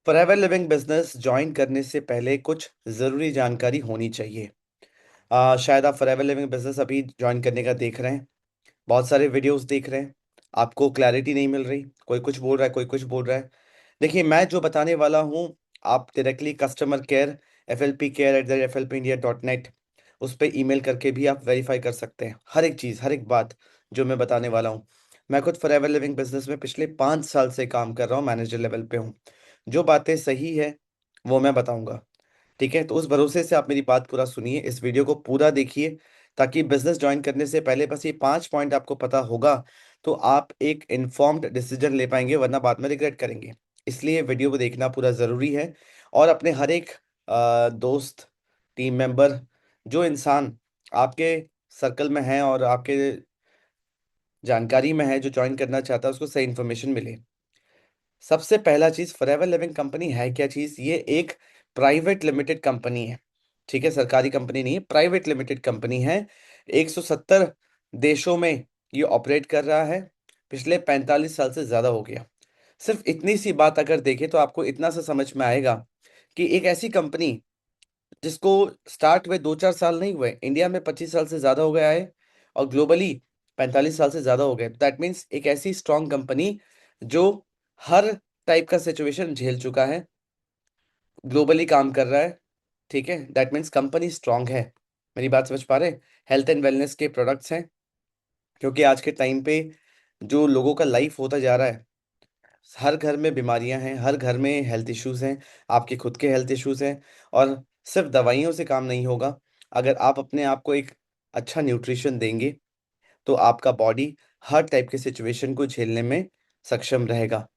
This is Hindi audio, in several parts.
फॉरएवर लिविंग बिजनेस ज्वाइन करने से पहले कुछ ज़रूरी जानकारी होनी चाहिए। शायद आप फॉरएवर लिविंग बिजनेस अभी ज्वाइन करने का देख रहे हैं, बहुत सारे वीडियोस देख रहे हैं, आपको क्लैरिटी नहीं मिल रही, कोई कुछ बोल रहा है, कोई कुछ बोल रहा है। देखिए, मैं जो बताने वाला हूँ, आप डायरेक्टली कस्टमर केयर flpcare@flpindia.net उस पर ईमेल करके भी आप वेरीफाई कर सकते हैं हर एक चीज़, हर एक बात जो मैं बताने वाला हूँ। मैं खुद फॉरएवर लिविंग बिजनेस में पिछले 5 साल से काम कर रहा हूँ, मैनेजर लेवल पे हूँ। जो बातें सही है वो मैं बताऊंगा। ठीक है, तो उस भरोसे से आप मेरी बात पूरा सुनिए, इस वीडियो को पूरा देखिए, ताकि बिजनेस ज्वाइन करने से पहले बस ये 5 पॉइंट आपको पता होगा तो आप एक इन्फॉर्म्ड डिसीजन ले पाएंगे, वरना बाद में रिग्रेट करेंगे। इसलिए वीडियो को देखना पूरा ज़रूरी है। और अपने हर एक दोस्त, टीम मेंबर, जो इंसान आपके सर्कल में है और आपके जानकारी में है, जो ज्वाइन करना चाहता है, उसको सही इन्फॉर्मेशन मिले। सबसे पहला चीज, फॉरएवर लिविंग कंपनी है क्या चीज? ये एक प्राइवेट लिमिटेड कंपनी है। ठीक है, सरकारी कंपनी नहीं है, प्राइवेट लिमिटेड कंपनी है। 170 देशों में ये ऑपरेट कर रहा है, पिछले 45 साल से ज्यादा हो गया। सिर्फ इतनी सी बात अगर देखें तो आपको इतना सा समझ में आएगा कि एक ऐसी कंपनी जिसको स्टार्ट हुए 2-4 साल नहीं हुए, इंडिया में 25 साल से ज्यादा हो गया है, और ग्लोबली 45 साल से ज्यादा हो गए। दैट मीन्स एक ऐसी स्ट्रांग कंपनी जो हर टाइप का सिचुएशन झेल चुका है, ग्लोबली काम कर रहा है। ठीक है, दैट मीन्स कंपनी स्ट्रांग है। मेरी बात समझ पा रहे हैं? हेल्थ एंड वेलनेस के प्रोडक्ट्स हैं, क्योंकि आज के टाइम पे जो लोगों का लाइफ होता जा रहा है, हर घर में बीमारियां हैं, हर घर में हेल्थ इश्यूज हैं, आपके खुद के हेल्थ इश्यूज हैं। और सिर्फ दवाइयों से काम नहीं होगा। अगर आप अपने आप को एक अच्छा न्यूट्रिशन देंगे तो आपका बॉडी हर टाइप के सिचुएशन को झेलने में सक्षम रहेगा।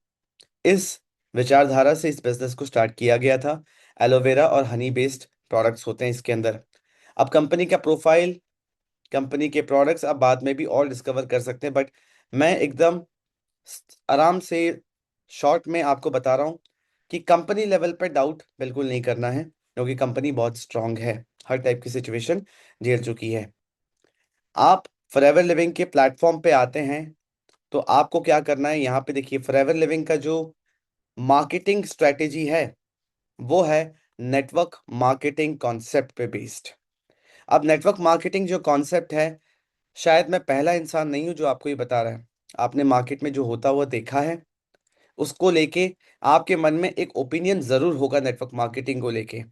इस विचारधारा से इस बिजनेस को स्टार्ट किया गया था। एलोवेरा और हनी बेस्ड प्रोडक्ट्स होते हैं इसके अंदर। अब कंपनी का प्रोफाइल, कंपनी के प्रोडक्ट्स आप बाद में भी और डिस्कवर कर सकते हैं, बट मैं एकदम आराम से शॉर्ट में आपको बता रहा हूँ कि कंपनी लेवल पर डाउट बिल्कुल नहीं करना है, क्योंकि कंपनी बहुत स्ट्रांग है, हर टाइप की सिचुएशन झेल चुकी है। आप फॉरएवर लिविंग के प्लेटफॉर्म पे आते हैं तो आपको क्या करना है, यहाँ पे देखिए, फॉरएवर लिविंग का जो मार्केटिंग स्ट्रेटेजी है वो है नेटवर्क मार्केटिंग कॉन्सेप्ट पे बेस्ड। अब नेटवर्क मार्केटिंग जो कॉन्सेप्ट है, शायद मैं पहला इंसान नहीं हूं जो आपको ये बता रहा है। आपने मार्केट में जो होता हुआ देखा है, उसको लेके आपके मन में एक ओपिनियन जरूर होगा नेटवर्क मार्केटिंग को लेके।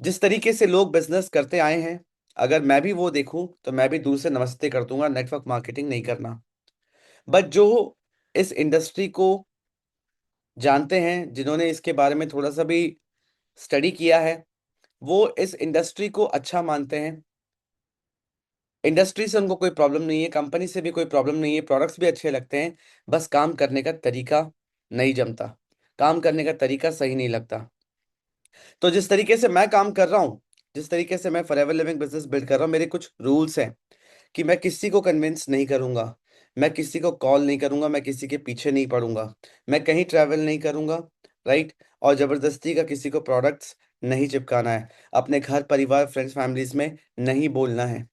जिस तरीके से लोग बिजनेस करते आए हैं, अगर मैं भी वो देखूं तो मैं भी दूर से नमस्ते कर दूंगा, नेटवर्क मार्केटिंग नहीं करना। बट जो इस इंडस्ट्री को जानते हैं, जिन्होंने इसके बारे में थोड़ा सा भी स्टडी किया है, वो इस इंडस्ट्री को अच्छा मानते हैं। इंडस्ट्री से उनको कोई प्रॉब्लम नहीं है, कंपनी से भी कोई प्रॉब्लम नहीं है, प्रोडक्ट्स भी अच्छे लगते हैं। बस काम करने का तरीका नहीं जमता, काम करने का तरीका सही नहीं लगता। तो जिस तरीके से मैं काम कर रहा हूँ, जिस तरीके से मैं फॉरएवर लिविंग बिजनेस बिल्ड कर रहा हूँ, मेरे कुछ रूल्स हैं कि मैं किसी को कन्विंस नहीं करूंगा, मैं किसी को कॉल नहीं करूंगा, मैं किसी के पीछे नहीं पड़ूंगा, मैं कहीं ट्रैवल नहीं करूंगा। राइट? और जबरदस्ती का किसी को प्रोडक्ट्स नहीं चिपकाना है, अपने घर परिवार फ्रेंड्स फैमिलीज में नहीं बोलना है।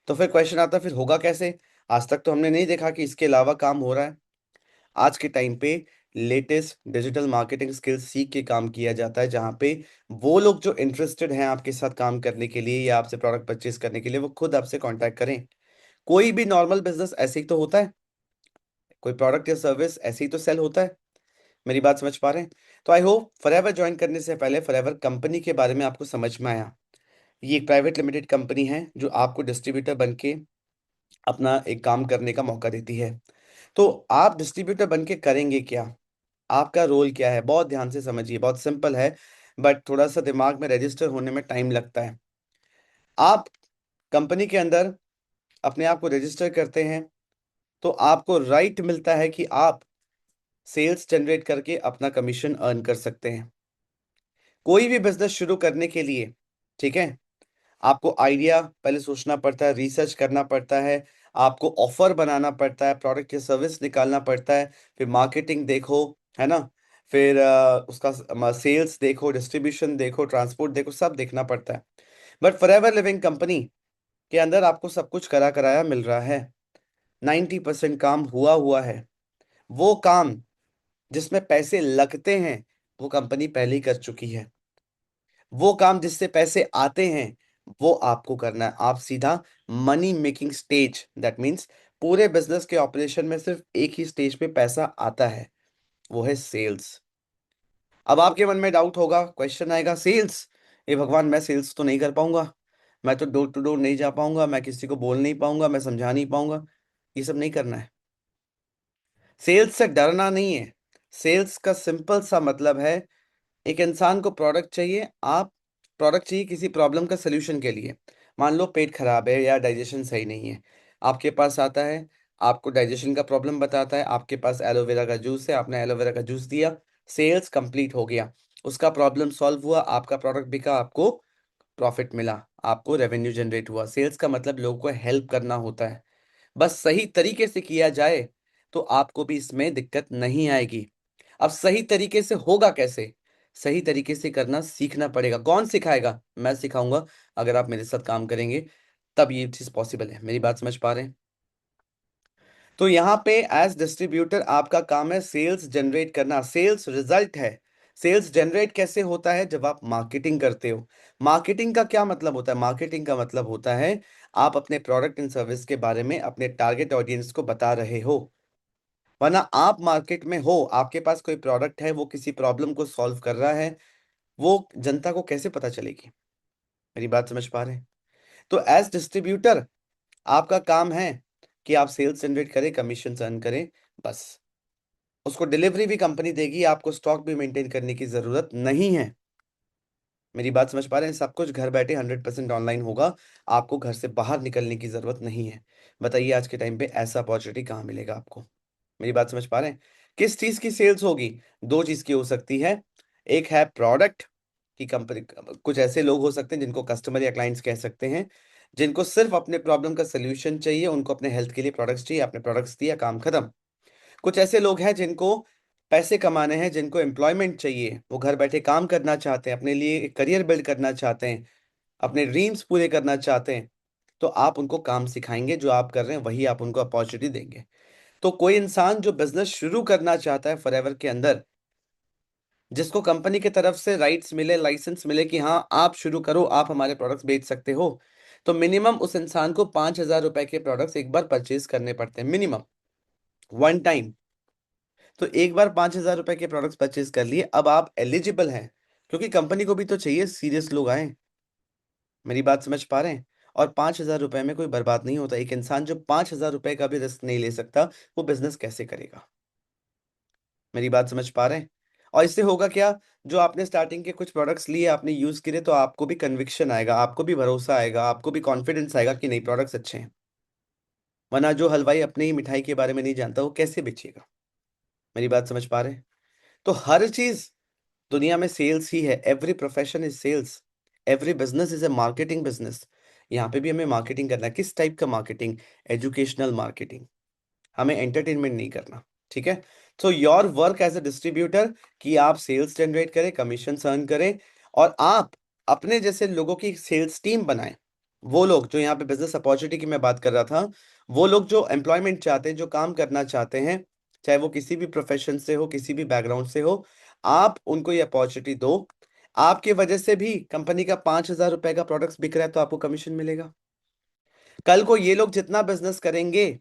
तो फिर क्वेश्चन आता है, फिर होगा कैसे? आज तक तो हमने नहीं देखा कि इसके अलावा काम हो रहा है। आज के टाइम पे लेटेस्ट डिजिटल मार्केटिंग स्किल्स सीख के काम किया जाता है, जहाँ पे वो लोग जो इंटरेस्टेड हैं आपके साथ काम करने के लिए या आपसे प्रोडक्ट परचेज करने के लिए, वो खुद आपसे कांटेक्ट करें। कोई भी नॉर्मल बिजनेस ऐसे ही तो होता है, कोई प्रोडक्ट या सर्विस ऐसे ही तो सेल होता है। मेरी बात समझ पा रहे हैं? तो आई होप फॉरएवर ज्वाइन करने से पहले फॉरएवर कंपनी के बारे में आपको समझ में आया। ये एक प्राइवेट लिमिटेड कंपनी है जो आपको डिस्ट्रीब्यूटर बन के अपना एक काम करने का मौका देती है। तो आप डिस्ट्रीब्यूटर बन के करेंगे क्या, आपका रोल क्या है? बहुत ध्यान से समझिए, बहुत सिंपल है, बट थोड़ा सा दिमाग में रजिस्टर होने में टाइम लगता है। आप कंपनी के अंदर अपने आप को रजिस्टर करते हैं तो आपको राइट मिलता है कि आप सेल्स जनरेट करके अपना कमीशन अर्न कर सकते हैं। कोई भी बिजनेस शुरू करने के लिए, ठीक है, आपको आइडिया पहले सोचना पड़ता है, रिसर्च करना पड़ता है, आपको ऑफर बनाना पड़ता है, प्रोडक्ट या सर्विस निकालना पड़ता है, फिर मार्केटिंग देखो, है ना, फिर उसका सेल्स देखो, डिस्ट्रीब्यूशन देखो, ट्रांसपोर्ट देखो, सब देखना पड़ता है। बट फॉरएवर लिविंग कंपनी के अंदर आपको सब कुछ करा कराया मिल रहा है। 90% काम हुआ हुआ है। वो काम जिसमें पैसे लगते हैं वो कंपनी पहले ही कर चुकी है। वो काम जिससे पैसे आते हैं वो आपको करना है। आप सीधा money making stage, that means पूरे बिजनेस के ऑपरेशन में सिर्फ एक ही स्टेज पे पैसा आता है, वो है सेल्स। अब आपके मन में डाउट होगा, क्वेश्चन आएगा, सेल्स, ये भगवान मैं सेल्स तो नहीं कर पाऊंगा, मैं तो डोर टू डोर नहीं जा पाऊंगा, मैं किसी को बोल नहीं पाऊंगा, मैं समझा नहीं पाऊंगा। ये सब नहीं करना है। सेल्स से डरना नहीं है। सेल्स का सिंपल सा मतलब है, एक इंसान को प्रोडक्ट चाहिए, आप प्रोडक्ट चाहिए किसी प्रॉब्लम का सलूशन के लिए। मान लो पेट खराब है या डाइजेशन सही नहीं है, आपके पास आता है, आपको डाइजेशन का प्रॉब्लम बताता है, आपके पास एलोवेरा का जूस है, आपने एलोवेरा का जूस दिया, सेल्स कंप्लीट हो गया, उसका प्रॉब्लम सॉल्व हुआ, आपका प्रोडक्ट बिका, आपको प्रॉफिट मिला, आपको रेवेन्यू जनरेट हुआ। सेल्स का मतलब लोगों को हेल्प करना होता है। बस सही तरीके से किया जाए तो आपको भी इसमें दिक्कत नहीं आएगी। अब सही तरीके से होगा कैसे? सही तरीके से करना सीखना पड़ेगा। कौन सिखाएगा? मैं सिखाऊंगा। अगर आप मेरे साथ काम करेंगे तब ये चीज पॉसिबल है। मेरी बात समझ पा रहे हैं? तो यहाँ पे एज डिस्ट्रीब्यूटर आपका काम है सेल्स जनरेट करना। सेल्स रिजल्ट है। सेल्स जनरेट कैसे होता है? जब आप मार्केटिंग करते हो। मार्केटिंग का क्या मतलब होता है? मार्केटिंग का मतलब होता है आप अपने प्रोडक्ट एंड सर्विस के बारे में अपने टारगेट ऑडियंस को बता रहे हो। वरना आप मार्केट में हो, आपके पास कोई प्रोडक्ट है, वो किसी प्रॉब्लम को सॉल्व कर रहा है, वो जनता को कैसे पता चलेगी? मेरी बात समझ पा रहे हैं? तो एज डिस्ट्रीब्यूटर आपका काम है कि आप सेल्स जनरेट करें, कमीशन अर्न करें, बस। उसको डिलीवरी भी कंपनी देगी, आपको स्टॉक भी मेंटेन करने की जरूरत नहीं है। मेरी बात समझ पा रहे हैं? सब कुछ घर बैठे 100% ऑनलाइन होगा। आपको घर से बाहर निकलने की जरूरत नहीं है। बताइए आज के टाइम पे ऐसा अपॉर्चुनिटी कहाँ मिलेगा आपको? मेरी बात समझ पा रहे हैं? किस चीज की सेल्स होगी? दो चीज की हो सकती है। एक है प्रोडक्ट की कंपनी। कुछ ऐसे लोग हो सकते हैं जिनको कस्टमर या क्लाइंट्स कह सकते हैं, जिनको सिर्फ अपने प्रॉब्लम का सोल्यूशन चाहिए, उनको अपने हेल्थ के लिए प्रोडक्ट्स चाहिए, आपने प्रोडक्ट्स दिया, काम खत्म। कुछ ऐसे लोग हैं जिनको पैसे कमाने हैं, जिनको एम्प्लॉयमेंट चाहिए, वो घर बैठे काम करना चाहते हैं, अपने लिए एक करियर बिल्ड करना चाहते हैं, अपने ड्रीम्स पूरे करना चाहते हैं। तो आप उनको काम सिखाएंगे, जो आप कर रहे हैं वही आप उनको अपॉर्चुनिटी देंगे। तो कोई इंसान जो बिजनेस शुरू करना चाहता है फॉरएवर के अंदर, जिसको कंपनी की तरफ से राइट्स मिले, लाइसेंस मिले कि हाँ आप शुरू करो, आप हमारे प्रोडक्ट्स बेच सकते हो, तो मिनिमम उस इंसान को 5,000 रुपए के प्रोडक्ट्स एक बार परचेज करने पड़ते हैं, मिनिमम, वन टाइम। तो एक बार 5,000 रुपए के प्रोडक्ट्स परचेज कर लिए, अब आप एलिजिबल हैं, क्योंकि कंपनी को भी तो चाहिए सीरियस लोग आए। मेरी बात समझ पा रहे हैं? और 5,000 रुपए में कोई बर्बाद नहीं होता। एक इंसान जो 5,000 रुपए का भी रिस्क नहीं ले सकता, वो बिजनेस कैसे करेगा? मेरी बात समझ पा रहे हैं? और इससे होगा क्या? जो आपने स्टार्टिंग के कुछ प्रोडक्ट्स लिए, आपने यूज करे, तो आपको भी कन्विक्शन आएगा, आपको भी भरोसा आएगा, आपको भी कॉन्फिडेंस आएगा कि नहीं, प्रोडक्ट्स अच्छे हैं। वरना जो हलवाई अपने ही मिठाई के बारे में नहीं जानता, वो कैसे बेचेगा? मेरी बात समझ पा रहे हैं? तो हर चीज दुनिया में सेल्स ही है। Every profession is sales. Every business is a marketing business. यहाँ पे भी हमें मार्केटिंग करना है। किस टाइप का मार्केटिंग? Educational marketing. हमें एंटरटेनमेंट नहीं करना। ठीक है? तो your work as a distributor कि आप सेल्स जनरेट करें, कमीशन अर्न करें, और आप अपने जैसे लोगों की सेल्स टीम बनाएं। वो लोग जो यहाँ पे बिजनेस अपॉर्चुनिटी की मैं बात कर रहा था, वो लोग जो एम्प्लॉयमेंट चाहते हैं, जो काम करना चाहते हैं, चाहे वो किसी भी प्रोफेशन से हो, किसी भी बैकग्राउंड से हो, आप उनको ये अपॉर्चुनिटी दो। आपके वजह से भी कंपनी का 5,000 रुपए का प्रोडक्ट्स बिक रहा है, तो आपको कमीशन मिलेगा। कल को ये लोग जितना बिजनेस करेंगे,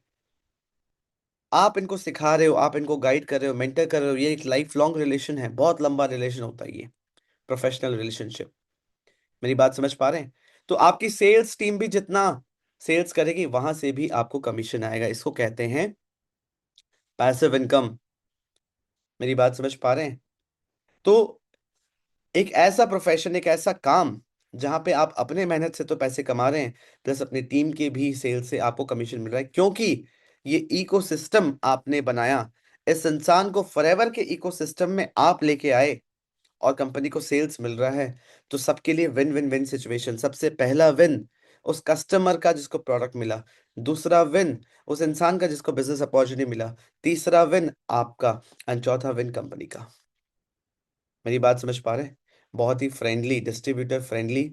आप इनको सिखा रहे हो, आप इनको गाइड कर रहे हो, मेंटर कर रहे हो, ये एक लाइफ लॉन्ग रिलेशन है, बहुत लंबा रिलेशन होता है ये, प्रोफेशनल रिलेशनशिप। मेरी बात समझ पा रहे हैं? तो आपकी सेल्स टीम भी जितना सेल्स करेगी, वहां से भी आपको कमीशन आएगा। इसको कहते हैं पैसिव इनकम। मेरी बात समझ पा रहे हैं? तो एक ऐसा प्रोफेशन, एक ऐसा काम जहां पे आप अपने मेहनत से तो पैसे कमा रहे हैं, प्लस अपनी टीम के भी सेल से आपको कमीशन मिल रहा है, क्योंकि ये इकोसिस्टम आपने बनाया। इस इंसान को फॉरएवर के इकोसिस्टम में आप लेके आए और कंपनी को सेल्स मिल रहा है। तो सबके लिए विन विन विन सिचुएशन। सबसे पहला विन उस कस्टमर का जिसको प्रोडक्ट मिला, दूसरा विन उस इंसान का जिसको बिजनेस अपॉर्चुनिटी मिला, तीसरा विन आपका, एंड चौथा विन कंपनी का। मेरी बात समझ पा रहे हैं? बहुत ही friendly, distributor friendly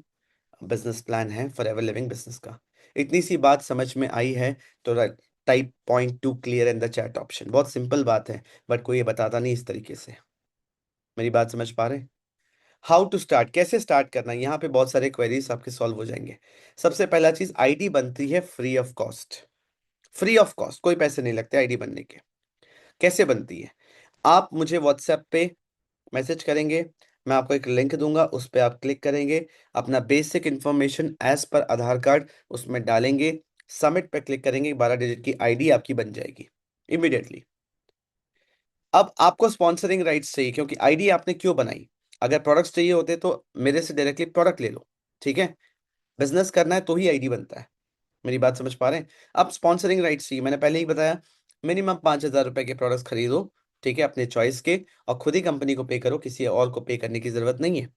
business plan है फॉरएवर लिविंग बिजनेस का। इतनी सी बात समझ में आई है तो type point to clear in the chat option. बहुत सिंपल बात है, बट कोई ये बताता नहीं इस तरीके से। मेरी बात समझ पा रहे हैं? हाउ टू स्टार्ट, कैसे स्टार्ट करना है, यहाँ पे बहुत सारे क्वेरीज आपके सॉल्व हो जाएंगे। सबसे पहला चीज, आईडी बनती है free of cost. Free of cost, कोई पैसे नहीं लगते आईडी बनने के। कैसे बनती है? आप मुझे व्हाट्सएप पे मैसेज करेंगे, मैं आपको एक लिंक दूंगा, उस पर आप क्लिक करेंगे, अपना बेसिक इंफॉर्मेशन एज पर आधार कार्ड उसमें डालेंगे, सबमिट पे क्लिक करेंगे, 12 डिजिट की आईडी आपकी बन जाएगी इमीडिएटली। अब आपको स्पॉन्सरिंग राइट्स चाहिए, क्योंकि आईडी आपने क्यों बनाई? अगर प्रोडक्ट्स चाहिए होते तो मेरे से डायरेक्टली प्रोडक्ट ले लो, ठीक है। बिजनेस करना है तो ही आईडी बनता है। मेरी बात समझ पा रहे हैं? अब स्पॉन्सरिंग राइट्स चाहिए, मैंने पहले ही बताया, मिनिमम 5,000 रुपए के प्रोडक्ट्स खरीदो, ठीक है, अपने चॉइस के, और खुद ही कंपनी को पे करो, किसी और को पे करने की जरूरत नहीं है।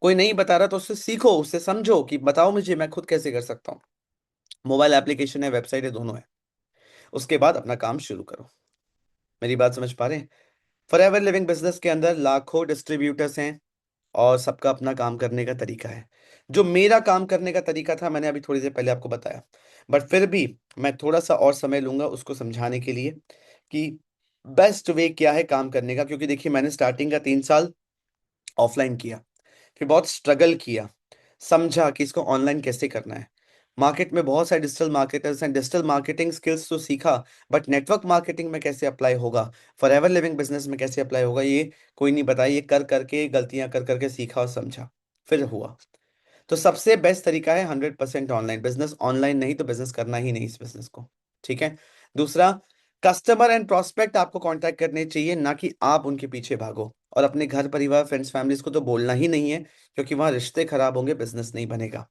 कोई नहीं बता रहा तो उससे सीखो, उससे समझो कि बताओ मुझे मैं खुद कैसे कर सकता हूँ। मोबाइल एप्लीकेशन है, वेबसाइट है, दोनों है। उसके बाद अपना काम शुरू करो। मेरी बात समझ पा रहे हैं? फॉरएवर लिविंग बिजनेस के अंदर लाखों डिस्ट्रीब्यूटर्स हैं, और सबका अपना काम करने का तरीका है। जो मेरा काम करने का तरीका था, मैंने अभी थोड़ी देर पहले आपको बताया, बट फिर भी मैं थोड़ा सा और समय लूंगा उसको समझाने के लिए कि बेस्ट वे क्या है काम करने का। क्योंकि देखिए, मैंने स्टार्टिंग का 3 साल ऑफलाइन किया, फिर बहुत स्ट्रगल किया, समझा कि इसको ऑनलाइन कैसे करना है। मार्केट में बहुत सारे डिजिटल मार्केटर्स हैं, डिजिटल मार्केटिंग स्किल्स तो सीखा, बट नेटवर्क मार्केटिंग में कैसे अप्लाई होगा, फॉरएवर लिविंग बिजनेस में कैसे अप्लाई होगा, ये कोई नहीं बताया। ये कर करके, गलतियां कर करके सीखा और समझा, फिर हुआ। तो सबसे बेस्ट तरीका है 100% ऑनलाइन बिजनेस। ऑनलाइन नहीं तो बिजनेस करना ही नहीं इस बिजनेस को, ठीक है। दूसरा, कस्टमर एंड प्रोस्पेक्ट आपको कांटेक्ट करने चाहिए, ना कि आप उनके पीछे भागो। और अपने घर परिवार, फ्रेंड्स, फैमिलीज को तो बोलना ही नहीं है, क्योंकि वहां रिश्ते खराब होंगे, बिजनेस नहीं बनेगा।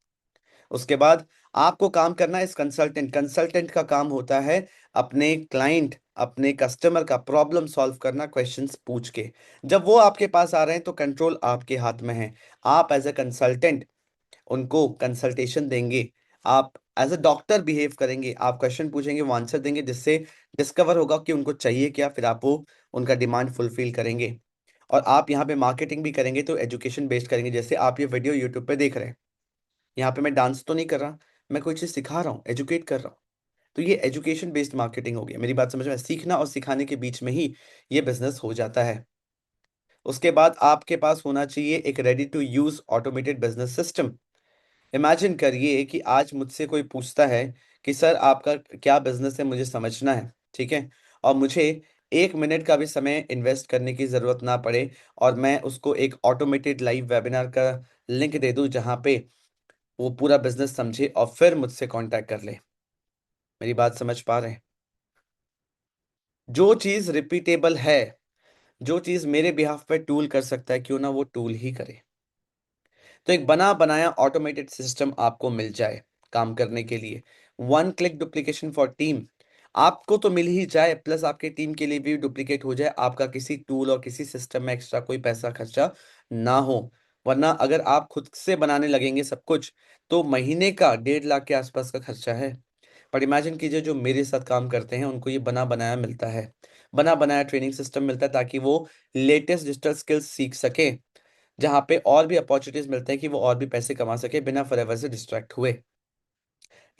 उसके बाद आपको काम करना है इस कंसल्टेंट। कंसल्टेंट का काम होता है अपने क्लाइंट, अपने कस्टमर का प्रॉब्लम सॉल्व करना, क्वेश्चंस पूछ के। जब वो आपके पास आ रहे हैं तो कंट्रोल आपके हाथ में है। आप एज ए कंसल्टेंट उनको कंसल्टेशन देंगे, आप एज अ डॉक्टर बिहेव करेंगे, आप क्वेश्चन पूछेंगे, वो आंसर देंगे, जिससे डिस्कवर होगा कि उनको चाहिए क्या, फिर आप वो उनका डिमांड फुलफिल करेंगे। और आप यहाँ पे मार्केटिंग भी करेंगे तो एजुकेशन बेस्ड करेंगे। जैसे आप ये वीडियो यूट्यूब पे देख रहे हैं, यहाँ पे मैं डांस तो नहीं कर रहा, मैं कोई चीज़ सिखा रहा हूँ, एजुकेट कर रहा हूँ। तो ये एजुकेशन बेस्ड मार्केटिंग हो गया। मेरी बात समझ में? सीखना और सिखाने के बीच में ही ये बिजनेस हो जाता है। उसके बाद आपके पास होना चाहिए एक ready to use automated business system. Imagine करिए कि आज मुझसे कोई पूछता है कि सर आपका क्या बिजनेस है, मुझे समझना है, ठीक है, और मुझे 1 मिनट का भी समय इन्वेस्ट करने की जरूरत ना पड़े, और मैं उसको एक ऑटोमेटेड लाइव वेबिनार का लिंक दे दूं, जहां पे वो पूरा बिजनेस समझे और फिर मुझसे कांटेक्ट कर ले। मेरी बात समझ पा रहे हैं? जो चीज रिपीटेबल है, जो चीज मेरे बिहाफ पे टूल कर सकता है, क्यों ना वो टूल ही करे। तो एक बना बनाया ऑटोमेटेड सिस्टम आपको मिल जाए काम करने के लिए, one click duplication for team. आपको तो मिल ही जाए, प्लस आपके टीम के लिए भी डुप्लीकेट हो जाए, आपका किसी टूल और किसी सिस्टम में एक्स्ट्रा कोई पैसा खर्चा ना हो। वरना अगर आप खुद से बनाने लगेंगे सब कुछ, तो महीने का 1.5 लाख के आसपास का खर्चा है। पर इमेजिन कीजिए, जो मेरे साथ काम करते हैं उनको ये बना बनाया मिलता है, बना बनाया ट्रेनिंग सिस्टम मिलता है, ताकि वो लेटेस्ट डिजिटल स्किल्स सीख सके, जहाँ पे और भी अपॉर्चुनिटीज मिलते हैं कि वो और भी पैसे कमा सके बिना फॉरएवर से डिस्ट्रैक्ट हुए।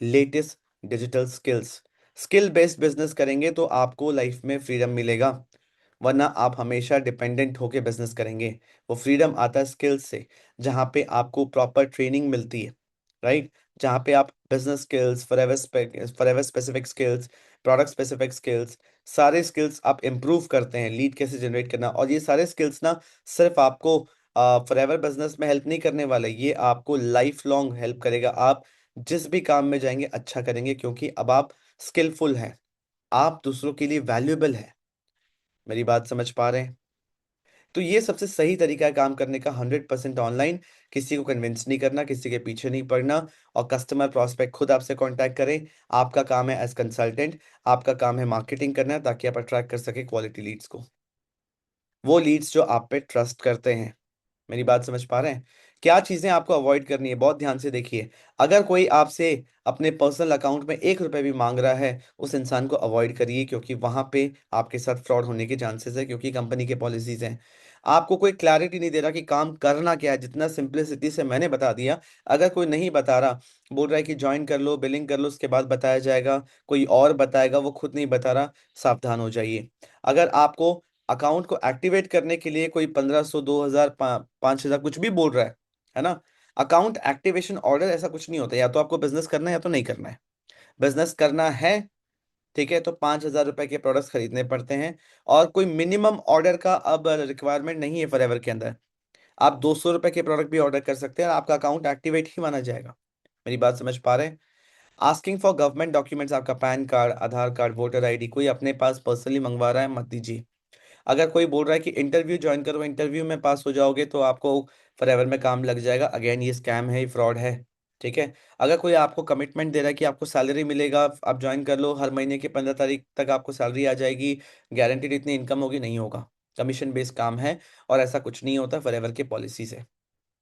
Latest digital skills, skill based business करेंगे तो आपको लाइफ में फ्रीडम मिलेगा, वरना आप हमेशा डिपेंडेंट होके बिजनेस करेंगे। वो फ्रीडम आता है स्किल्स से, जहाँ पे आपको प्रॉपर ट्रेनिंग मिलती है, राइट, जहाँ पे आप business skills, forever specific skills, product specific skills, सारे स्किल्स आप इम्प्रूव करते हैं। लीड कैसे जनरेट करना, और ये सारे स्किल्स ना सिर्फ आपको फॉरएवर बिजनेस में हेल्प नहीं करने वाले, ये आपको लाइफ लॉन्ग हेल्प करेगा। आप जिस भी काम में जाएंगे अच्छा करेंगे, क्योंकि अब आप स्किलफुल हैं, आप दूसरों के लिए वैल्यूएबल है। मेरी बात समझ पा रहे हैं? तो ये सबसे सही तरीका है काम करने का, 100% ऑनलाइन। किसी को कन्विंस नहीं करना, किसी के पीछे नहीं पड़ना, और कस्टमर प्रोस्पेक्ट खुद आपसे कांटेक्ट करें। आपका काम है एज कंसल्टेंट, आपका काम है मार्केटिंग करना, ताकि आप अट्रैक्ट कर सके क्वालिटी लीड्स को, वो लीड्स जो आप पे ट्रस्ट करते हैं। मेरी बात समझ पा रहे हैं? क्या चीजें आपको अवॉइड करनी है, बहुत ध्यान से देखिए। अगर कोई आपसे अपने पर्सनल अकाउंट में 1 रुपए भी मांग रहा है, उस इंसान को अवॉइड करिए, क्योंकि वहां पे आपके साथ फ्रॉड होने के चांसेस है, क्योंकि कंपनी के पॉलिसीज हैं। आपको कोई क्लैरिटी नहीं दे रहा कि काम करना क्या है, जितना सिंपलिसिटी से मैंने बता दिया। अगर कोई नहीं बता रहा, बोल रहा है कि ज्वाइन कर लो, बिलिंग कर लो, उसके बाद बताया जाएगा, कोई और बताएगा, वो खुद नहीं बता रहा, सावधान हो जाइए। अगर आपको अकाउंट को एक्टिवेट करने के लिए कोई 1500, 2000, 5000 कुछ भी बोल रहा है ना। अकाउंट एक्टिवेशन ऑर्डर ऐसा कुछ नहीं होता, या तो आपको बिजनेस करना है या तो नहीं करना है। बिजनेस करना है, ठीक है, तो 5,000 रुपए के प्रोडक्ट्स खरीदने पड़ते हैं। और कोई मिनिमम ऑर्डर का अब रिक्वायरमेंट नहीं है फॉरएवर के अंदर। आप 200 रुपए के प्रोडक्ट भी ऑर्डर कर सकते हैं और आपका अकाउंट एक्टिवेट ही माना जाएगा। मेरी बात समझ पा रहे हैं? आस्किंग फॉर गवर्नमेंट डॉक्यूमेंट्स, आपका पैन कार्ड, आधार कार्ड, वोटर आईडी कोई अपने पास पर्सनली मंगवा रहा है, मत दीजिए। अगर कोई बोल रहा है कि इंटरव्यू ज्वाइन करो, इंटरव्यू में पास हो जाओगे तो आपको फॉरएवर में काम लग जाएगा, अगेन ये स्कैम है, ये फ्रॉड है। ठीक है। अगर कोई आपको कमिटमेंट दे रहा है कि आपको सैलरी मिलेगा, आप ज्वाइन कर लो, हर महीने की 15 तारीख तक आपको सैलरी आ जाएगी, गारंटीड इतनी इनकम होगी, नहीं होगा। कमीशन बेस्ड काम है और ऐसा कुछ नहीं होता फॉरएवर के पॉलिसी से।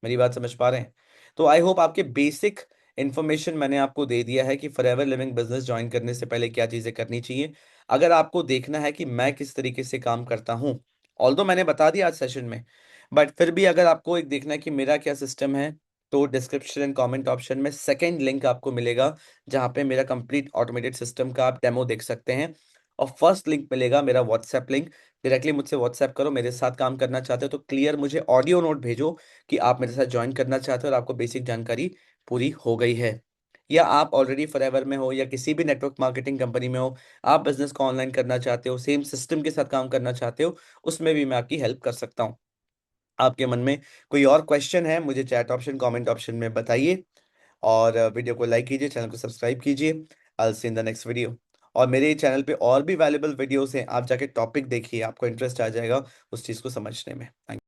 मेरी बात समझ पा रहे हैं? तो आई होप आपके बेसिक इन्फॉर्मेशन मैंने आपको दे दिया है कि फॉरएवर लिविंग बिजनेस ज्वाइन करने से पहले क्या चीज़ें करनी चाहिए। अगर आपको देखना है कि मैं किस तरीके से काम करता हूँ, ऑल्दो मैंने बता दिया आज सेशन में, बट फिर भी अगर आपको एक देखना है कि मेरा क्या सिस्टम है, तो डिस्क्रिप्शन एंड कमेंट ऑप्शन में सेकंड लिंक आपको मिलेगा, जहाँ पे मेरा कंप्लीट ऑटोमेटेड सिस्टम का आप डेमो देख सकते हैं। और फर्स्ट लिंक मिलेगा मेरा व्हाट्सएप लिंक। डायरेक्टली मुझसे व्हाट्सएप करो, मेरे साथ काम करना चाहते हो तो क्लियर मुझे ऑडियो नोट भेजो कि आप मेरे साथ ज्वाइन करना चाहते हो और आपको बेसिक जानकारी पूरी हो गई है। या आप ऑलरेडी फॉरएवर में हो या किसी भी नेटवर्क मार्केटिंग कंपनी में हो, आप बिजनेस को ऑनलाइन करना चाहते हो, सेम सिस्टम के साथ काम करना चाहते हो, उसमें भी मैं आपकी हेल्प कर सकता हूँ। आपके मन में कोई और क्वेश्चन है, मुझे चैट ऑप्शन, कमेंट ऑप्शन में बताइए। और वीडियो को लाइक कीजिए, चैनल को सब्सक्राइब कीजिए। आई सी इन द नेक्स्ट वीडियो। और मेरे चैनल पे और भी वैल्यूएबल वीडियोस हैं, आप जाके टॉपिक देखिए, आपको इंटरेस्ट आ जाएगा उस चीज़ को समझने में। थैंक